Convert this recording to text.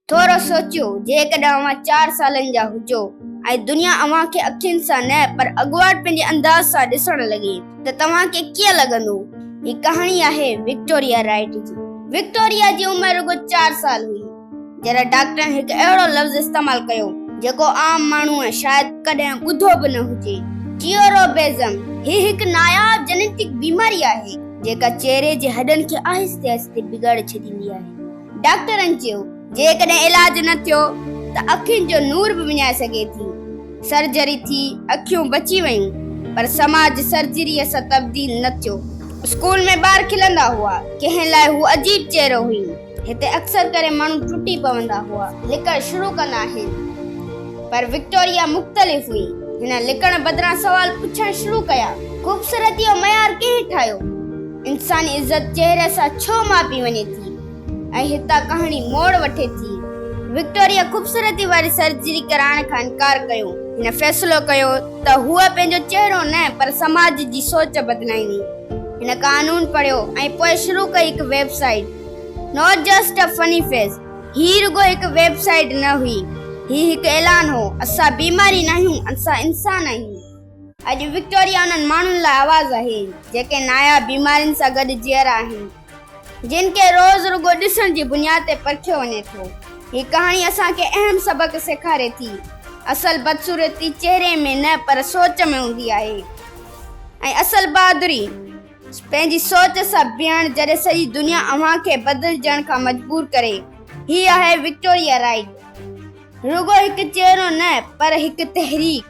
थोरो सोचियो जेकॾहिं अव्हां 4 सालनि जा हुजो ऐं दुनिया अव्हां खे अखियुनि सां न पर अॻुवाट पंहिंजे अंदाज़ सां ॾिसण लॻे त तव्हां खे कीअं लॻंदो। ही कहाणी आहे विक्टोरिया राइट जी। विक्टोरिया जी उमिरि रुगो 4 साल हुई जॾहिं डॉक्टरनि हिकु अहिड़ो लफ़्ज़ इस्तेमालु कयो जेको आम माण्हूअ शायदि कॾहिं ॿुधो बि न हुजे। टियोरोबेज़म ही हिकु नायाब जेनेटिक बीमारी आहे जेका चेहरे जे हॾनि खे आहिस्ते आहिस्ते बिगाड़े छॾींदी आहे। डॉक्टरनि चयो जेकॾहिं इलाज न थियो त अखियुनि जो नूर बि विञाए सघे थी। सर्जरी थी, अखियूं बची वयूं, पर समाज सर्जरीअ सां तब्दील न थियो। स्कूल में ॿार खिलंदा हुआ, कंहिं लाइ हू अजीब चेहरो हुई। हिते अक्सर करे माण्हू टुटी पवंदा हुआ, लिखण शुरू कंदा आहिनि, पर विक्टोरिया मुख़्तलिफ़ हुई। हिन लिखण बदिरां सवाल पुछण शुरू कया। ख़ूबसूरती जो मयार कंहिं ठाहियो? इंसानी इज़त चेहरे सां छो मापी वञे थी? ऐं हितां कहाणी मोड़ वठे थी। विक्टोरिया ख़ूबसूरती वारी सर्जरी कराइण खां इनकार कयो। हिन फ़ैसिलो कयो त हूअ पंहिंजो चेहरो न पर समाज जी सोच बदिलाईंदी। हिन कानून पढ़ियो ऐं पोइ शुरू कई हिकु website, not just a funny face. ही रुगो हिकु वेबसाइट न हुई, ही हिकु ऐलान हो, असां बीमारी न आहियूं, असां इंसान आहियूं। अॼु विक्टोरिया उन्हनि माण्हुनि लाइ आवाज़ आहे जेके नायाब बीमारियुनि सां गॾु जीअरा आहिनि, जिन खे रोज़ रुगो ॾिसण जी बुनियाद ते परखियो वञे थो। ही कहाणी असांखे अहम सबक सेखारे थी। असल बदसूरती चेहरे में न पर सोच में हूंदी आहे, ऐं असल बहादुरी पंहिंजी सोच सां बीहण जॾहिं सॼी दुनिया अव्हां खे बदिलजण खां मजबूर करे। ही आहे विक्टोरिया राइट, रुगो हिकु चेहरो न पर हिकु तहरीक।